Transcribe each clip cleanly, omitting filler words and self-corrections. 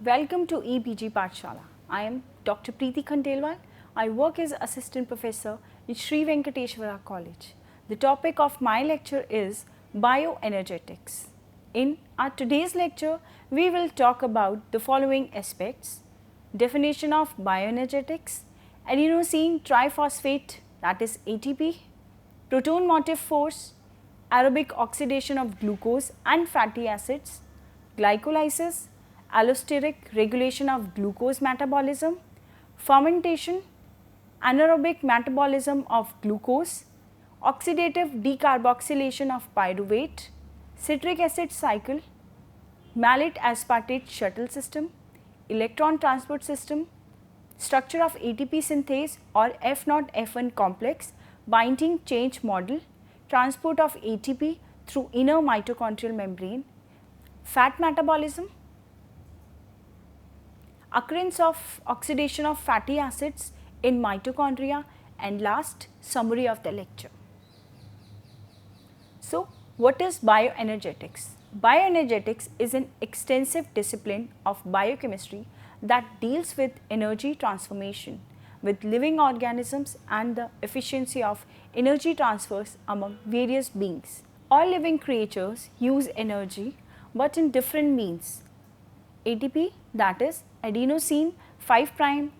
Welcome to EPG Pathshala. I am Dr. Preeti Khandelwal. I work as Assistant Professor in Sri Venkateswara College. The topic of my lecture is Bioenergetics. In our today's lecture, we will talk about the following aspects: definition of bioenergetics, adenosine triphosphate, that is ATP, proton-motive force, aerobic oxidation of glucose and fatty acids, glycolysis, allosteric regulation of glucose metabolism, fermentation, anaerobic metabolism of glucose, oxidative decarboxylation of pyruvate, citric acid cycle, Malate-Aspartate shuttle system, electron transport system, structure of ATP synthase or F0F1 complex binding change model, transport of ATP through inner mitochondrial membrane, fat metabolism, occurrence of oxidation of fatty acids in mitochondria, and last, summary of the lecture. So, what is bioenergetics? Bioenergetics is an extensive discipline of biochemistry that deals with energy transformation with living organisms and the efficiency of energy transfers among various beings. All living creatures use energy but in different means. ATP, that is adenosine 5'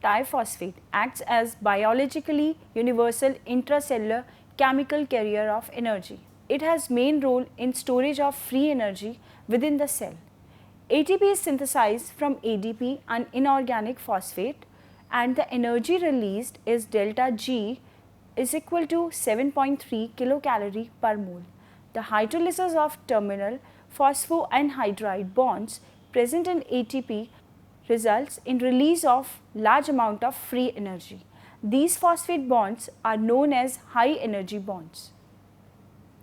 triphosphate, acts as biologically universal intracellular chemical carrier of energy. It has main role in storage of free energy within the cell. ATP is synthesized from ADP, an inorganic phosphate, and the energy released is delta G is equal to 7.3 kilocalorie per mole. The hydrolysis of terminal phosphoanhydride bonds present in ATP results in release of large amount of free energy. These phosphate bonds are known as high energy bonds.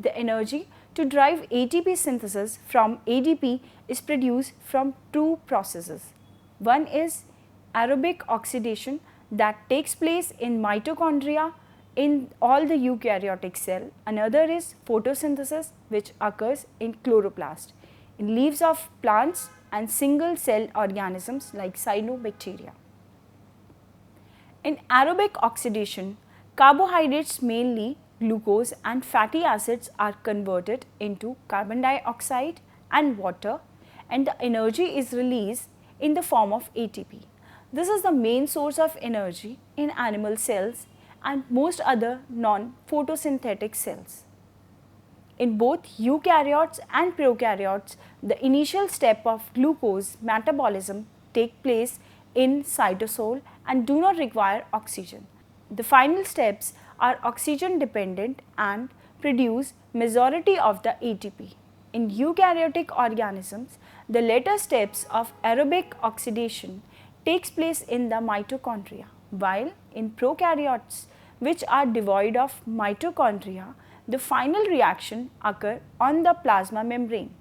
The energy to drive ATP synthesis from ADP is produced from two processes. One is aerobic oxidation that takes place in mitochondria in all the eukaryotic cell. Another is photosynthesis, which occurs in chloroplast, in leaves of plants and single cell organisms like cyanobacteria. In aerobic oxidation, carbohydrates, mainly glucose and fatty acids, are converted into carbon dioxide and water, and the energy is released in the form of ATP. This is the main source of energy in animal cells and most other non-photosynthetic cells. In both eukaryotes and prokaryotes, the initial step of glucose metabolism take place in cytosol and do not require oxygen. The final steps are oxygen dependent and produce majority of the ATP. In eukaryotic organisms, the later steps of aerobic oxidation takes place in the mitochondria, while in prokaryotes, which are devoid of mitochondria, the final reaction occur on the plasma membrane.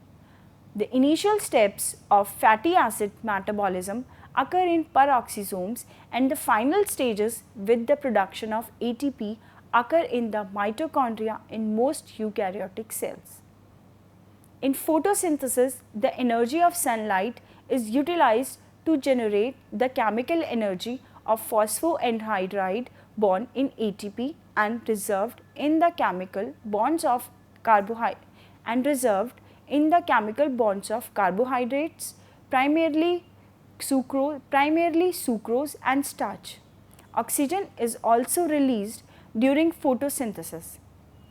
The initial steps of fatty acid metabolism occur in peroxisomes, and the final stages with the production of ATP occur in the mitochondria in most eukaryotic cells. In photosynthesis, the energy of sunlight is utilized to generate the chemical energy of phosphoanhydride bond in ATP and reserved in the chemical bonds of carbohydrates, primarily sucrose and starch. Oxygen is also released during photosynthesis.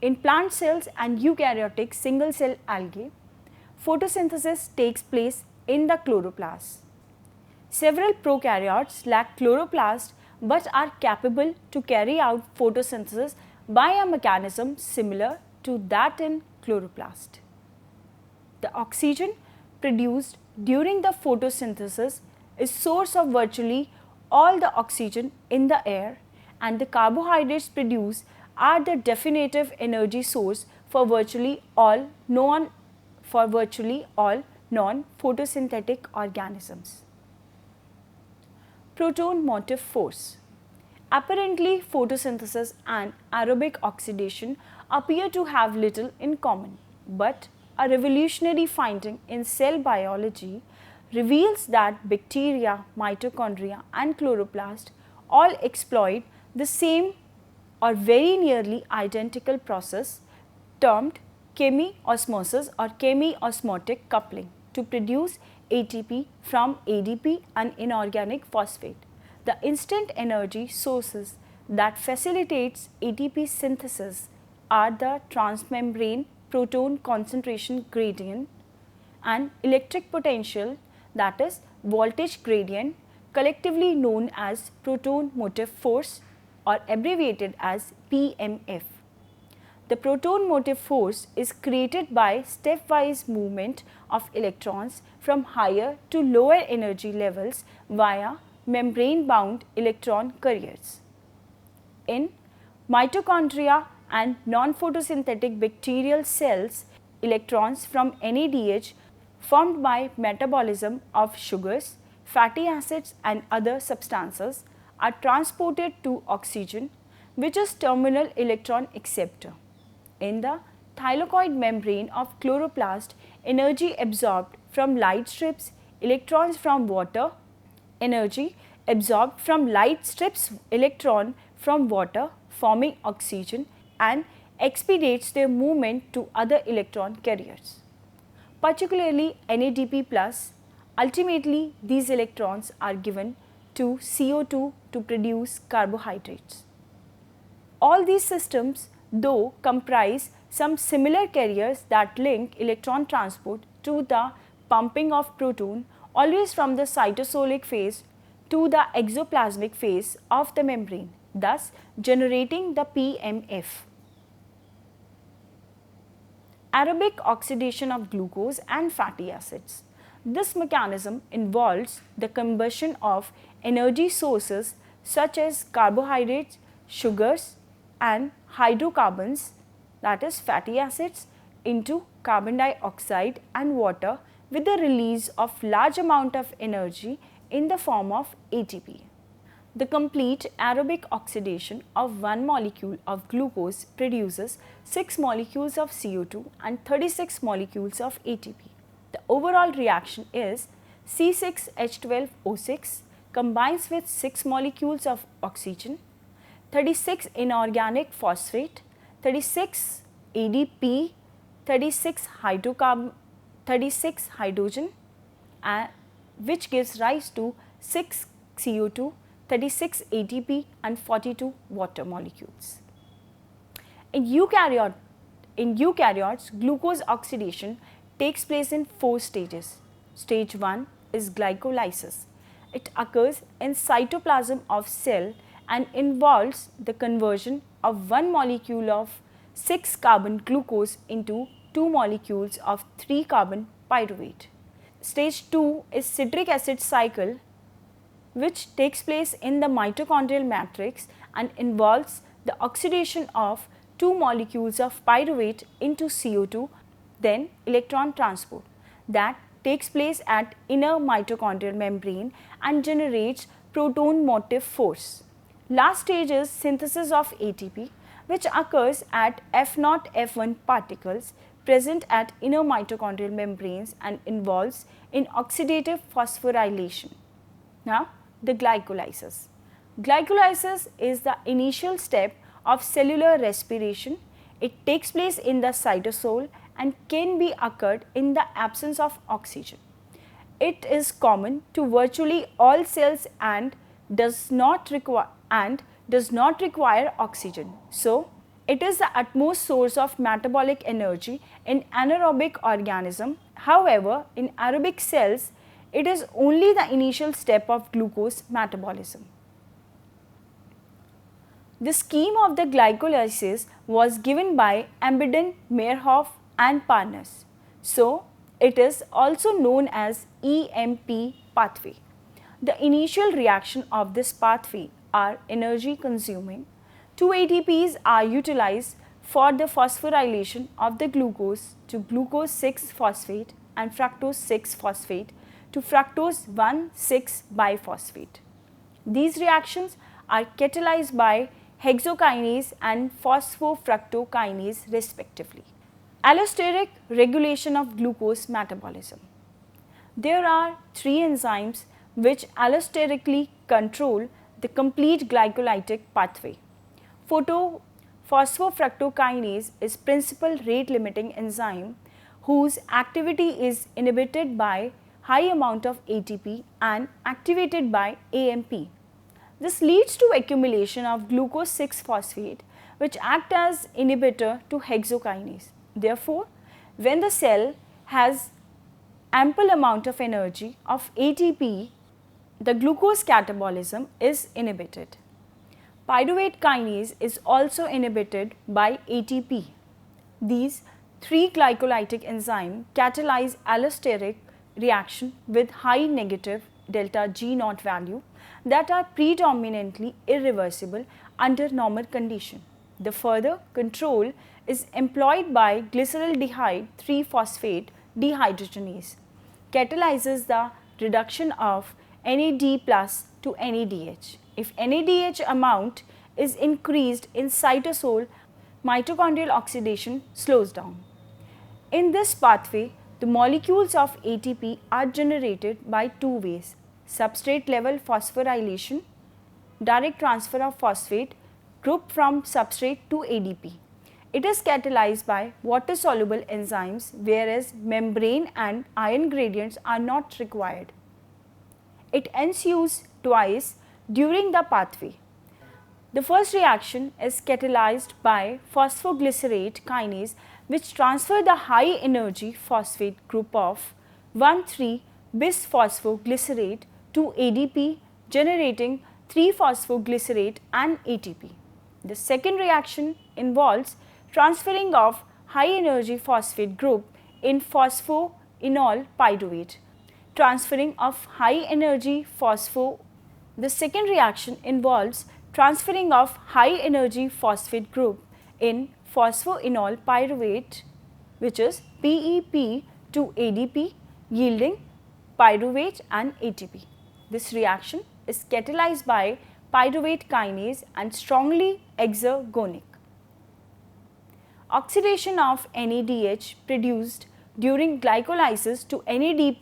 In plant cells and eukaryotic single cell algae, photosynthesis takes place in the chloroplast. Several prokaryotes lack chloroplast but are capable to carry out photosynthesis by a mechanism similar to that in chloroplast. The oxygen produced during the photosynthesis is source of virtually all the oxygen in the air, and the carbohydrates produced are the definitive energy source for virtually all non-photosynthetic organisms. Proton-Motive Force. Apparently, photosynthesis and aerobic oxidation appear to have little in common, but a revolutionary finding in cell biology reveals that bacteria, mitochondria and chloroplast all exploit the same or very nearly identical process termed chemiosmosis or chemiosmotic coupling to produce ATP from ADP and inorganic phosphate. The instant energy sources that facilitates ATP synthesis are the transmembrane proton concentration gradient and electric potential, that is voltage gradient, collectively known as proton-motive force or abbreviated as PMF. The proton-motive force is created by stepwise movement of electrons from higher to lower energy levels via membrane-bound electron carriers. In mitochondria and non-photosynthetic bacterial cells, electrons from NADH formed by metabolism of sugars, fatty acids and other substances are transported to oxygen, which is terminal electron acceptor. In the thylakoid membrane of chloroplast, energy absorbed from light strips electrons from water, energy absorbed from light strips electron from water forming oxygen and expedites their movement to other electron carriers, particularly NADP+. Ultimately, these electrons are given to CO2 to produce carbohydrates. All these systems, though, comprise some similar carriers that link electron transport to the pumping of proton, always from the cytosolic phase to the exoplasmic phase of the membrane, thus generating the PMF. Aerobic oxidation of glucose and fatty acids. This mechanism involves the combustion of energy sources such as carbohydrates, sugars and hydrocarbons, that is fatty acids, into carbon dioxide and water with the release of large amount of energy in the form of ATP. The complete aerobic oxidation of one molecule of glucose produces 6 molecules of CO2 and 36 molecules of ATP. The overall reaction is C6H12O6 combines with 6 molecules of oxygen, 36 inorganic phosphate, 36 ADP, 36 hydrogen, which gives rise to 6 CO2, 36 ATP and 42 water molecules. In eukaryotes, glucose oxidation takes place in 4 stages. Stage 1 is glycolysis. It occurs in cytoplasm of cell and involves the conversion of one molecule of 6 carbon glucose into 2 molecules of 3 carbon pyruvate. Stage 2 is citric acid cycle, which takes place in the mitochondrial matrix and involves the oxidation of 2 molecules of pyruvate into CO2, then electron transport that takes place at inner mitochondrial membrane and generates proton-motive force. Last stage is synthesis of ATP, which occurs at F0, F1 particles present at inner mitochondrial membranes and involves in oxidative phosphorylation. Now, the glycolysis. Glycolysis is the initial step of cellular respiration. It takes place in the cytosol and can be occurred in the absence of oxygen. It is common to virtually all cells and does not require oxygen. So, it is the utmost source of metabolic energy in anaerobic organism. However, in aerobic cells, it is only the initial step of glucose metabolism. The scheme of the glycolysis was given by Embedon, Meyerhoff and Parnas. So, it is also known as EMP pathway. The initial reaction of this pathway are energy consuming. 2 ATPs are utilized for the phosphorylation of the glucose to glucose 6-phosphate and fructose 6-phosphate to fructose 1,6-biphosphate. These reactions are catalyzed by hexokinase and phosphofructokinase respectively. Allosteric regulation of glucose metabolism. There are three enzymes which allosterically control the complete glycolytic pathway. Phosphofructokinase is principal rate limiting enzyme whose activity is inhibited by high amount of ATP and activated by AMP. This leads to accumulation of glucose 6-phosphate which act as inhibitor to hexokinase. Therefore, when the cell has ample amount of energy of ATP, the glucose catabolism is inhibited. Pyruvate kinase is also inhibited by ATP. These three glycolytic enzymes catalyze allosteric reaction with high negative delta G naught value that are predominantly irreversible under normal condition. The further control is employed by glyceraldehyde 3-phosphate dehydrogenase, catalyzes the reduction of NAD plus to NADH. If NADH amount is increased in cytosol, mitochondrial oxidation slows down. In this pathway, the molecules of ATP are generated by two ways: substrate level phosphorylation, direct transfer of phosphate group from substrate to ADP. It is catalyzed by water soluble enzymes, whereas membrane and ion gradients are not required. It ensues twice during the pathway. The first reaction is catalyzed by phosphoglycerate kinase, which transfer the high energy phosphate group of 1,3-bisphosphoglycerate to ADP, generating 3-phosphoglycerate and ATP. The second reaction involves transferring of high energy phosphate group in phosphoenol pyruvate. Transferring of high energy The second reaction involves transferring of high energy phosphate group in phosphoenol pyruvate, which is PEP, to ADP, yielding pyruvate and ATP. This reaction is catalyzed by pyruvate kinase and strongly exergonic. Oxidation of NADH produced during glycolysis to NAD+.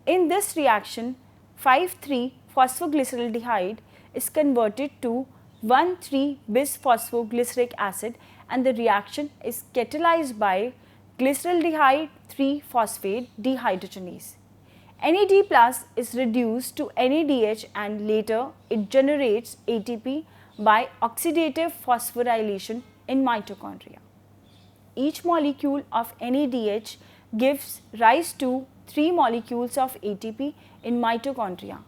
In this reaction, 5,3-phosphoglyceraldehyde is converted to 1,3-bisphosphoglyceric acid, and the reaction is catalyzed by glyceraldehyde 3-phosphate dehydrogenase. NAD+ is reduced to NADH and later it generates ATP by oxidative phosphorylation in mitochondria. Each molecule of NADH gives rise to 3 molecules of ATP in mitochondria.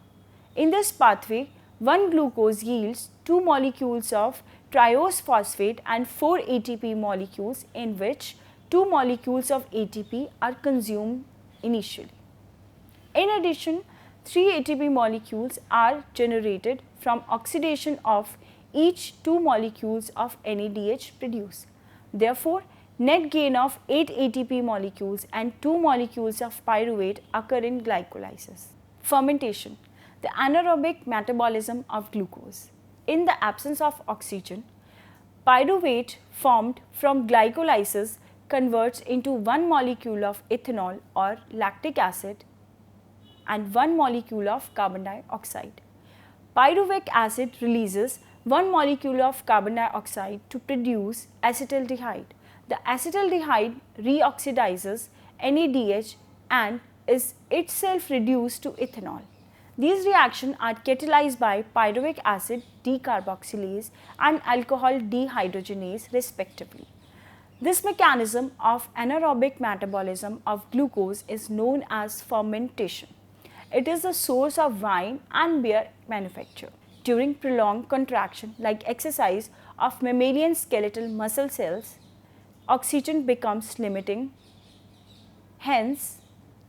In this pathway, 1 glucose yields 2 molecules of triose phosphate and 4 ATP molecules, in which 2 molecules of ATP are consumed initially. In addition, 3 ATP molecules are generated from oxidation of each 2 molecules of NADH produced. Therefore, net gain of 8 ATP molecules and 2 molecules of pyruvate occur in glycolysis. Fermentation, the anaerobic metabolism of glucose. In the absence of oxygen, pyruvate formed from glycolysis converts into 1 molecule of ethanol or lactic acid and 1 molecule of carbon dioxide. Pyruvic acid releases 1 molecule of carbon dioxide to produce acetaldehyde. The acetaldehyde reoxidizes NADH and is itself reduced to ethanol. These reactions are catalyzed by pyruvic acid decarboxylase and alcohol dehydrogenase respectively. This mechanism of anaerobic metabolism of glucose is known as fermentation. It is the source of wine and beer manufacture. During prolonged contraction like exercise of mammalian skeletal muscle cells, oxygen becomes limiting. Hence,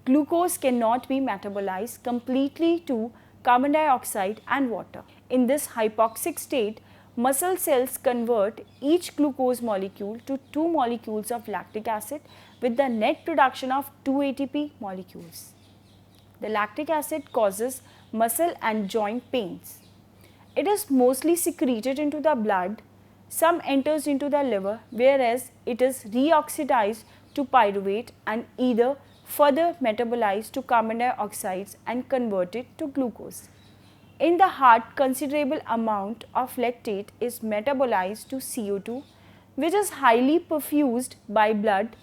glucose cannot be metabolized completely to carbon dioxide and water. In this hypoxic state, muscle cells convert each glucose molecule to 2 molecules of lactic acid with the net production of 2 ATP molecules. The lactic acid causes muscle and joint pains. It is mostly secreted into the blood. Some enters into the liver, whereas it is reoxidized to pyruvate and either further metabolized to carbon dioxide and converted to glucose. In the heart, considerable amount of lactate is metabolized to CO2, which is highly perfused by blood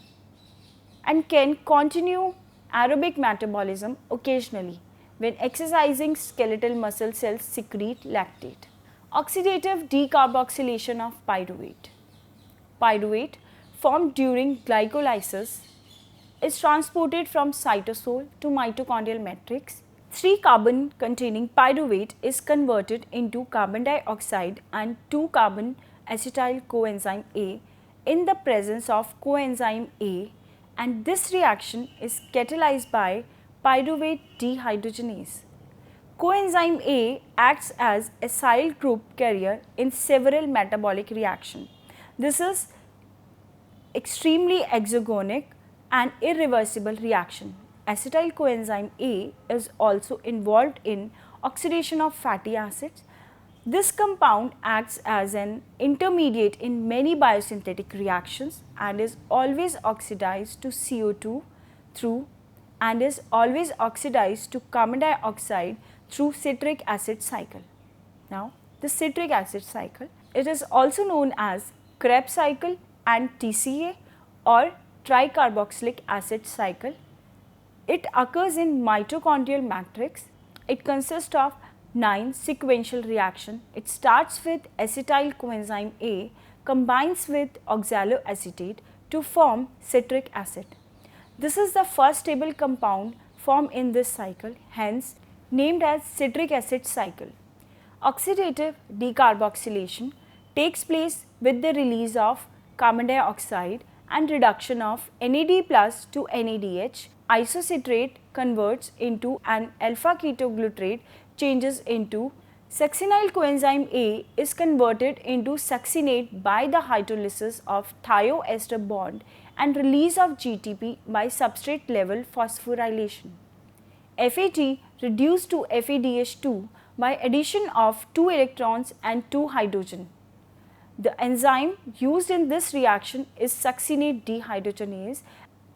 and can continue aerobic metabolism occasionally. When exercising, skeletal muscle cells secrete lactate. Oxidative decarboxylation of pyruvate. Pyruvate, formed during glycolysis, is transported from cytosol to mitochondrial matrix. 3-carbon containing pyruvate is converted into carbon dioxide and 2-carbon acetyl coenzyme A in the presence of coenzyme A, and this reaction is catalyzed by pyruvate dehydrogenase. Coenzyme A acts as acyl group carrier in several metabolic reactions. This is extremely exergonic and irreversible reaction. Acetyl coenzyme A is also involved in oxidation of fatty acids. This compound acts as an intermediate in many biosynthetic reactions and is always oxidized to CO2 through and is always oxidized to carbon dioxide through citric acid cycle. Now, the citric acid cycle, it is also known as Krebs cycle and TCA or tricarboxylic acid cycle. It occurs in mitochondrial matrix. It consists of 9 sequential reactions. It starts with acetyl coenzyme A, combines with oxaloacetate to form citric acid. This is the first stable compound formed in this cycle, hence named as citric acid cycle. Oxidative decarboxylation takes place with the release of carbon dioxide and reduction of NAD plus to NADH. Isocitrate converts into an alpha ketoglutarate, changes into succinyl coenzyme A is converted into succinate by the hydrolysis of thioester bond and release of GTP by substrate level phosphorylation. FAT reduced to FADH2 by addition of 2 electrons and 2 hydrogen. The enzyme used in this reaction is succinate dehydrogenase,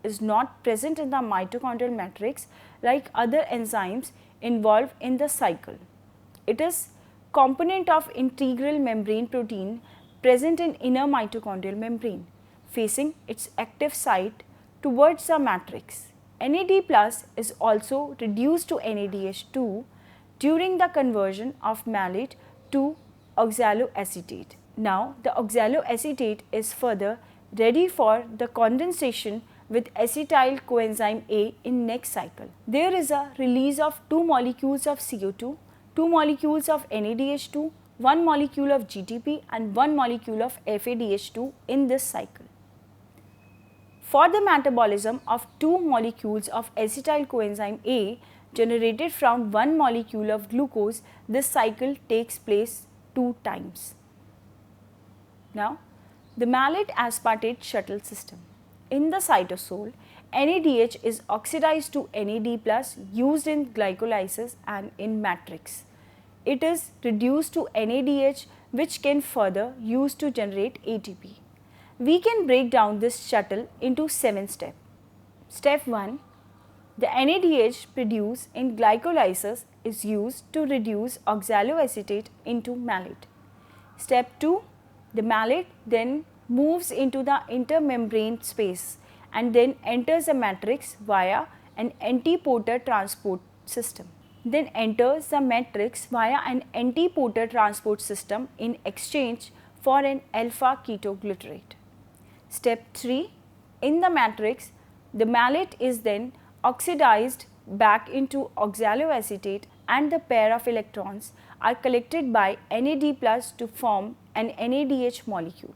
is not present in the mitochondrial matrix like other enzymes involved in the cycle. It is component of integral membrane protein present in inner mitochondrial membrane, facing its active site towards the matrix. NAD plus is also reduced to NADH2 during the conversion of malate to oxaloacetate. Now, the oxaloacetate is further ready for the condensation with acetyl coenzyme A in next cycle. There is a release of 2 molecules of CO2, 2 molecules of NADH2, 1 molecule of GTP and 1 molecule of FADH2 in this cycle. For the metabolism of 2 molecules of acetyl coenzyme A generated from 1 molecule of glucose, this cycle takes place 2 times. Now, the malate-aspartate shuttle system. In the cytosol, NADH is oxidized to NAD plus used in glycolysis and in matrix. It is reduced to NADH, which can further used to generate ATP. We can break down this shuttle into 7 steps. Step 1. The NADH produced in glycolysis is used to reduce oxaloacetate into malate. Step 2. The malate then moves into the intermembrane space and then enters the matrix via an antiporter transport system. Then enters the matrix via an antiporter transport system in exchange for an alpha ketoglutarate. Step 3. In the matrix, the malate is then oxidized back into oxaloacetate and the pair of electrons are collected by NAD plus to form an NADH molecule.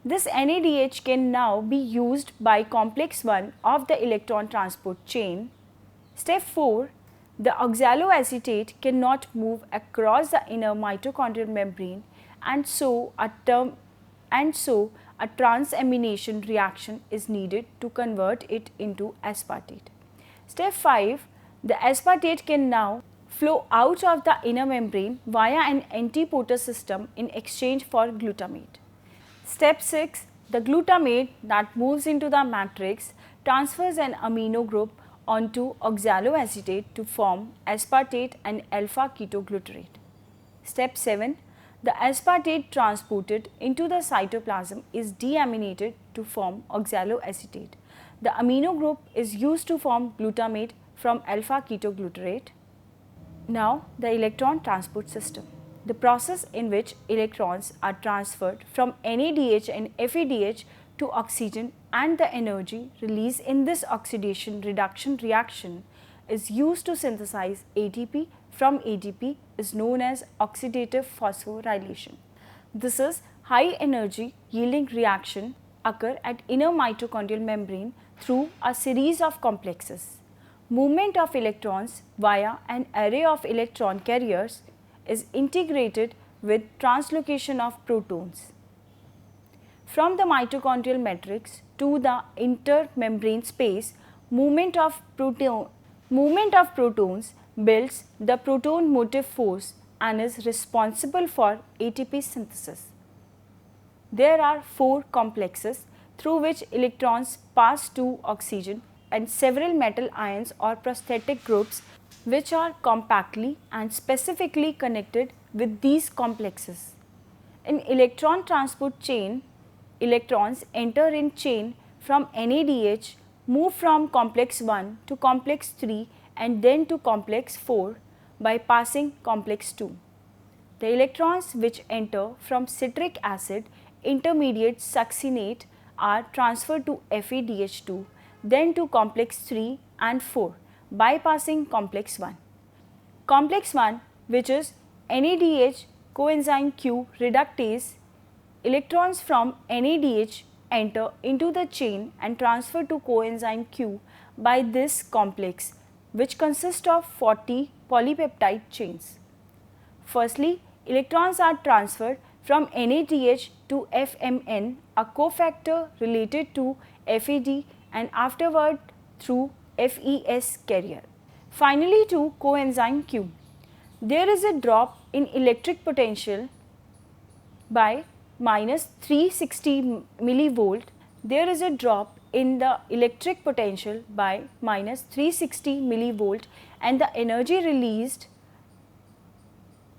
This NADH can now be used by complex 1 of the electron transport chain. Step 4. The oxaloacetate cannot move across the inner mitochondrial membrane and so a transamination reaction is needed to convert it into aspartate. Step 5. The aspartate can now flow out of the inner membrane via an antiporter system in exchange for glutamate. Step 6. The glutamate that moves into the matrix transfers an amino group onto oxaloacetate to form aspartate and alpha ketoglutarate. Step 7. The aspartate transported into the cytoplasm is deaminated to form oxaloacetate. The amino group is used to form glutamate from alpha ketoglutarate. Now, the electron transport system. The process in which electrons are transferred from NADH and FADH to oxygen and the energy released in this oxidation reduction reaction is used to synthesize ATP from ADP is known as oxidative phosphorylation. This is high energy yielding reaction occur at inner mitochondrial membrane through a series of complexes. Movement of electrons via an array of electron carriers is integrated with translocation of protons from the mitochondrial matrix to the intermembrane space. Movement of protons builds the Proton-Motive Force and is responsible for ATP synthesis. There are 4 complexes through which electrons pass to oxygen and several metal ions or prosthetic groups which are compactly and specifically connected with these complexes. In electron transport chain, electrons enter in chain from NADH, move from complex 1 to complex 3 and then to complex 4 by passing complex 2. The electrons which enter from citric acid intermediate succinate are transferred to FADH2, then to complex 3 and 4 bypassing complex 1. Complex 1, which is NADH coenzyme Q reductase, electrons from NADH enter into the chain and transfer to coenzyme Q by this complex, which consists of 40 polypeptide chains. Firstly, electrons are transferred from NADH to FMN, a cofactor related to FAD, and afterward through FES carrier. Finally, to coenzyme Q. There is a drop in electric potential by minus 360 millivolt. There is a drop in the electric potential by minus 360 millivolt and the energy released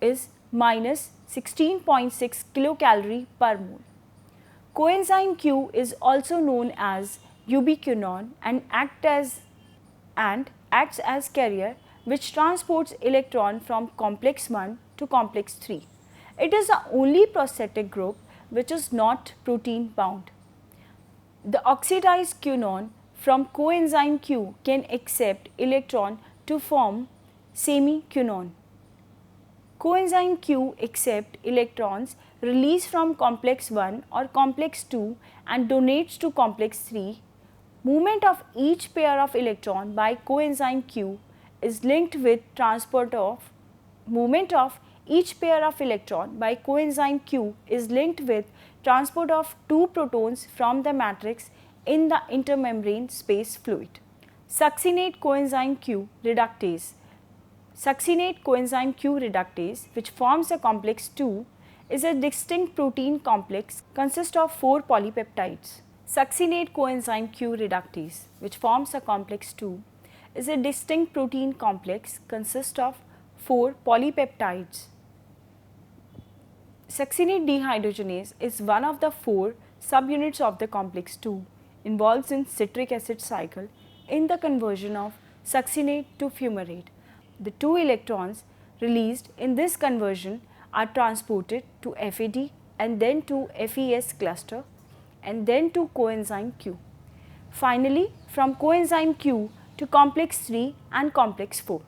is minus 16.6 kilocalorie per mole. Coenzyme Q is also known as ubiquinone and acts as carrier which transports electron from complex 1 to complex 3. It is the only prosthetic group which is not protein bound. The oxidized quinone from coenzyme Q can accept electron to form semi-quinone. Coenzyme Q accepts electrons released from complex 1 or complex 2 and donates to complex 3. Movement of each pair of electron by coenzyme Q is linked with transport of movement of each pair of electron by coenzyme Q is linked with transport of 2 protons from the matrix in the intermembrane space fluid. Succinate coenzyme Q reductase. Succinate coenzyme Q reductase, which forms a complex 2, is a distinct protein complex consists of 4 polypeptides. Succinate coenzyme Q reductase, which forms a complex 2, is a distinct protein complex consists of 4 polypeptides. Succinate dehydrogenase is one of the 4 subunits of the complex 2 involved in citric acid cycle in the conversion of succinate to fumarate. The 2 electrons released in this conversion are transported to FAD and then to FES cluster and then to coenzyme Q. Finally, from coenzyme Q to complex 3 and complex 4.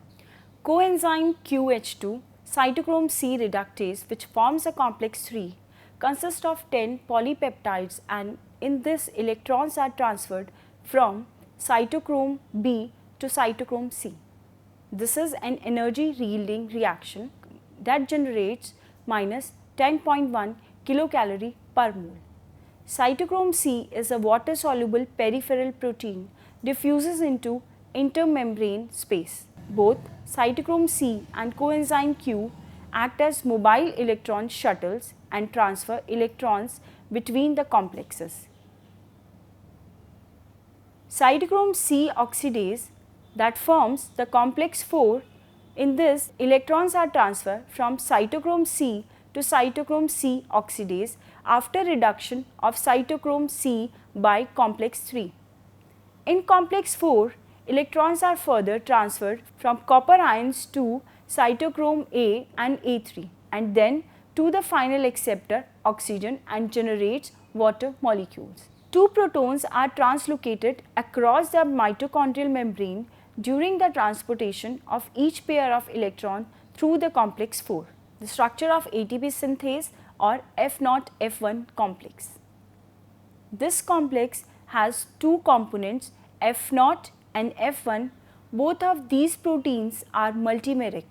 Coenzyme QH2 cytochrome C reductase, which forms a complex 3, consists of 10 polypeptides, and in this electrons are transferred from cytochrome B to cytochrome C. This is an energy yielding reaction that generates minus 10.1 kilocalorie per mole. Cytochrome C is a water soluble peripheral protein diffuses into intermembrane space. Both cytochrome C and coenzyme Q act as mobile electron shuttles and transfer electrons between the complexes. cytochrome C oxidase that forms the complex 4. In this, electrons are transferred from cytochrome C to cytochrome C oxidase after reduction of cytochrome C by complex 3. In complex 4, electrons are further transferred from copper ions to cytochrome A and A3 and then to the final acceptor oxygen and generates water molecules. 2 protons are translocated across the mitochondrial membrane during the transportation of each pair of electron through the complex 4, the structure of ATP synthase or F0-F1 complex. This complex has 2 components, F0 and F1. Both of these proteins are multimeric.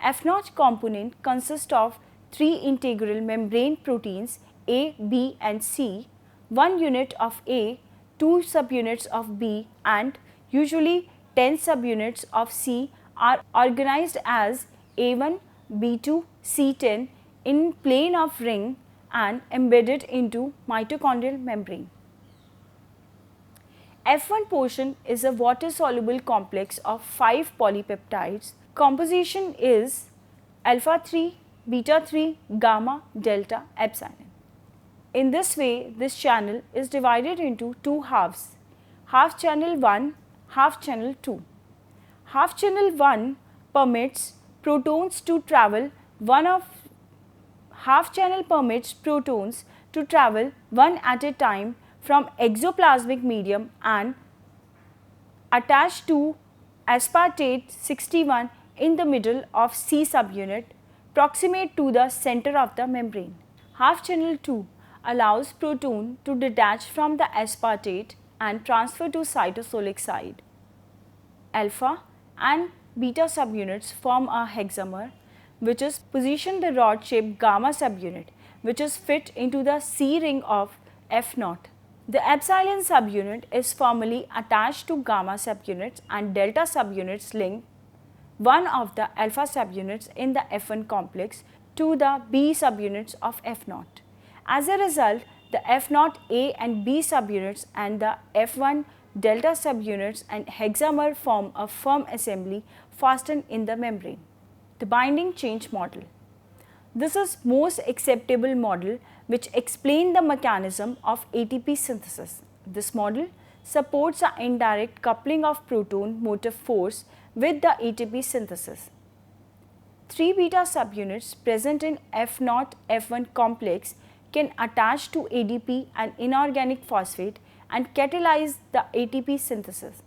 F0 component consists of 3 integral membrane proteins A, B and C, 1 unit of A, 2 subunits of B and usually 10 subunits of C are organized as A1, B2, C10 in plane of ring and embedded into mitochondrial membrane. F1 portion is a water-soluble complex of 5 polypeptides. Composition is alpha 3, beta 3, gamma, delta, epsilon. In this way, this channel is divided into 2 halves, half channel 1, half channel 2. Half channel 1 permits protons to travel one at a time from exoplasmic medium and attach to aspartate 61 in the middle of C subunit proximate to the center of the membrane. Half channel 2 allows proton to detach from the aspartate and transfer to cytosolic side. Alpha and beta subunits form a hexamer which is positioned the rod shaped gamma subunit which is fit into the C ring of F0. The epsilon subunit is formally attached to gamma subunits and delta subunits link one of the alpha subunits in the F1 complex to the B subunits of F0. As a result, the F0 A and B subunits and the F1 delta subunits and hexamer form a firm assembly fastened in the membrane. The binding change model. This is most acceptable model which explains the mechanism of ATP synthesis. This model supports the indirect coupling of proton-motive force with the ATP synthesis. 3 beta subunits present in F0-F1 complex can attach to ADP and inorganic phosphate and catalyze the ATP synthesis.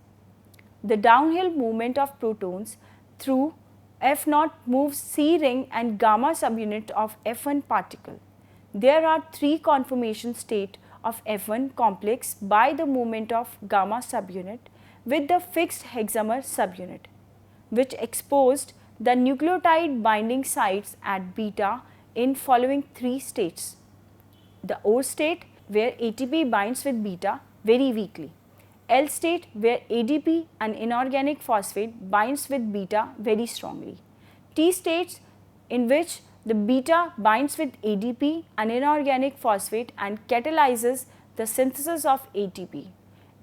The downhill movement of protons through F0 moves C ring and gamma subunit of F1 particle. There are 3 conformation states of F1 complex by the movement of gamma subunit with the fixed hexamer subunit, which exposed the nucleotide binding sites at beta in following 3 states. The O state where ATP binds with beta very weakly. L state where ADP and inorganic phosphate binds with beta very strongly. T states in which the beta binds with ADP and inorganic phosphate and catalyzes the synthesis of ATP.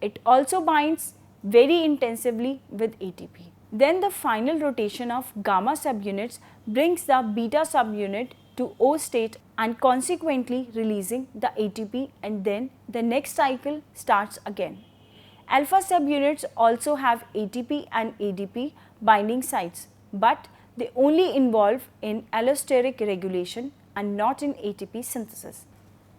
It also binds very intensively with ATP. Then the final rotation of gamma subunits brings the beta subunit to O state and consequently releasing the ATP, and then the next cycle starts again. Alpha subunits also have ATP and ADP binding sites, but they only involve in allosteric regulation and not in ATP synthesis.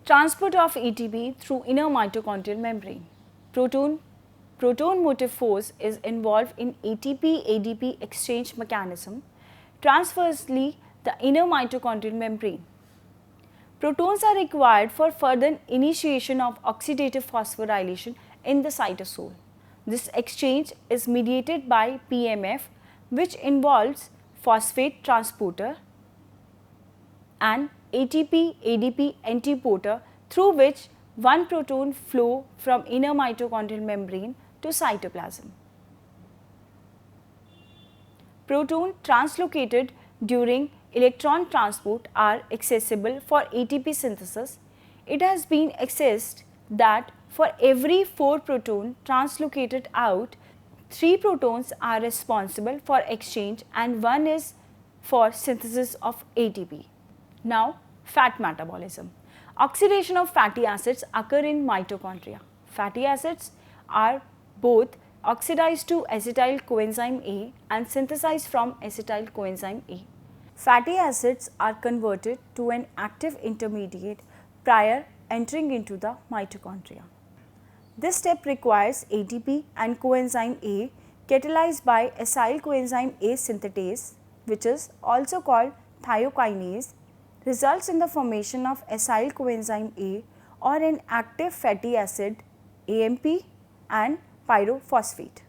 Transport of ATP through inner mitochondrial membrane. Proton-Motive Force is involved in ATP-ADP exchange mechanism transversely the inner mitochondrial membrane. Protons are required for further initiation of oxidative phosphorylation in the cytosol. This exchange is mediated by PMF, which involves phosphate transporter and ATP-ADP antiporter, through which one proton flow from inner mitochondrial membrane to cytoplasm. Proton translocated during electron transport are accessible for ATP synthesis. It has been assessed that For every 4 proton translocated out, 3 protons are responsible for exchange and 1 is for synthesis of ATP. Now, fat metabolism. Oxidation of fatty acids occur in mitochondria. Fatty acids are both oxidized to acetyl coenzyme A and synthesized from acetyl coenzyme A. Fatty acids are converted to an active intermediate prior entering into the mitochondria. This step requires ATP and coenzyme A catalyzed by acyl coenzyme A synthetase, which is also called thiokinase, results in the formation of acyl coenzyme A or an active fatty acid AMP and pyrophosphate.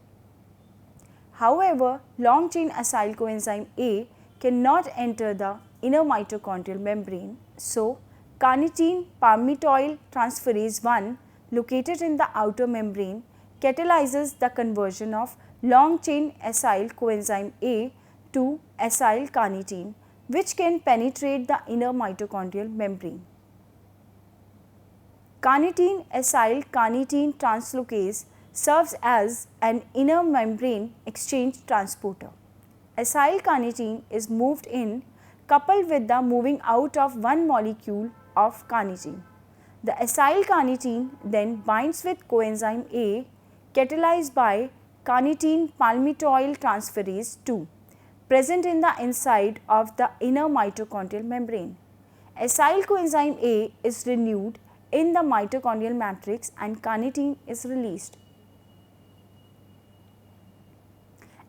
However, long chain acyl coenzyme A cannot enter the inner mitochondrial membrane, so carnitine palmitoyl transferase 1 located in the outer membrane catalyzes the conversion of long chain acyl coenzyme A to acyl carnitine, which can penetrate the inner mitochondrial membrane. Carnitine acyl carnitine translocase serves as an inner membrane exchange transporter. Acyl carnitine is moved in coupled with the moving out of one molecule of carnitine. The acyl carnitine then binds with coenzyme A catalyzed by carnitine palmitoyl transferase 2 present in the inside of the inner mitochondrial membrane. Acyl coenzyme A is renewed in the mitochondrial matrix and carnitine is released.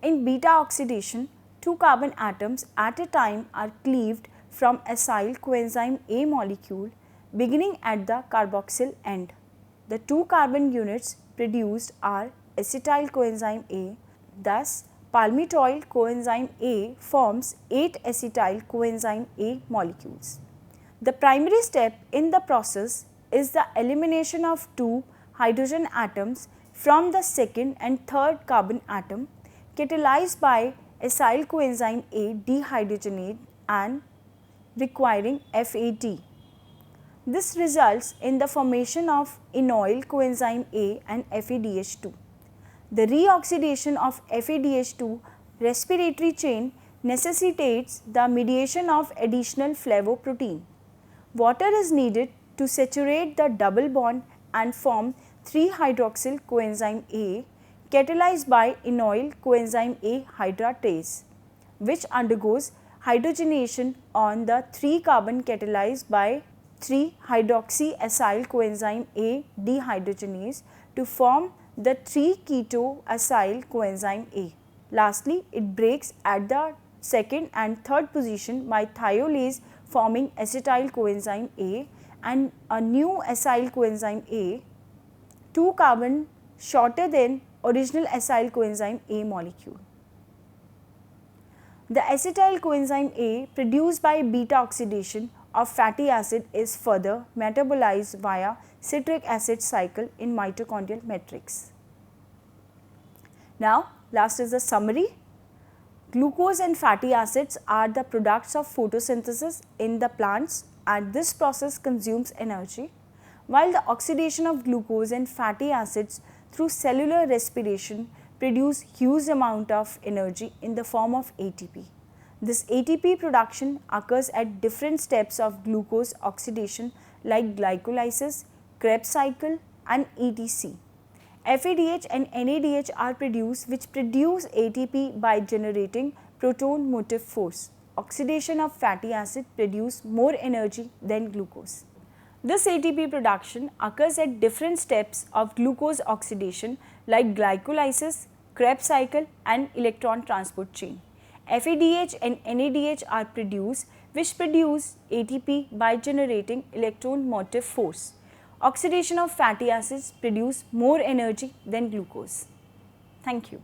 In beta oxidation, 2 carbon atoms at a time are cleaved from acyl coenzyme A molecule beginning at the carboxyl end. The 2 carbon units produced are acetyl coenzyme A, thus palmitoyl coenzyme A forms 8 acetyl coenzyme A molecules. The primary step in the process is the elimination of 2 hydrogen atoms from the second and third carbon atom catalyzed by acyl coenzyme A dehydrogenase and requiring FAT. This results in the formation of enoyl coenzyme A and FADH2. The reoxidation of FADH2 respiratory chain necessitates the mediation of additional flavoprotein. Water is needed to saturate the double bond and form 3-hydroxyl coenzyme A catalyzed by enoyl coenzyme A hydratase, which undergoes hydrogenation on the 3 carbon catalyzed by 3-hydroxyacyl coenzyme A dehydrogenase to form the 3-keto-acyl coenzyme A. Lastly, it breaks at the second and third position by thiolase forming acetyl coenzyme A and a new acyl coenzyme A, 2 carbon shorter than original acyl coenzyme A molecule. The acetyl coenzyme A produced by beta oxidation of fatty acid is further metabolized via citric acid cycle in mitochondrial matrix. Now, last is the summary. Glucose and fatty acids are the products of photosynthesis in the plants and this process consumes energy, while the oxidation of glucose and fatty acids through cellular respiration produce huge amount of energy in the form of ATP. This ATP production occurs at different steps of glucose oxidation like glycolysis, Krebs cycle and etc. FADH and NADH are produced which produce ATP by generating proton-motive force. Oxidation of fatty acid produce more energy than glucose. This ATP production occurs at different steps of glucose oxidation like glycolysis, Krebs cycle and electron transport chain. FADH and NADH are produced which produce ATP by generating electron-motive force. Oxidation of fatty acids produce more energy than glucose. Thank you.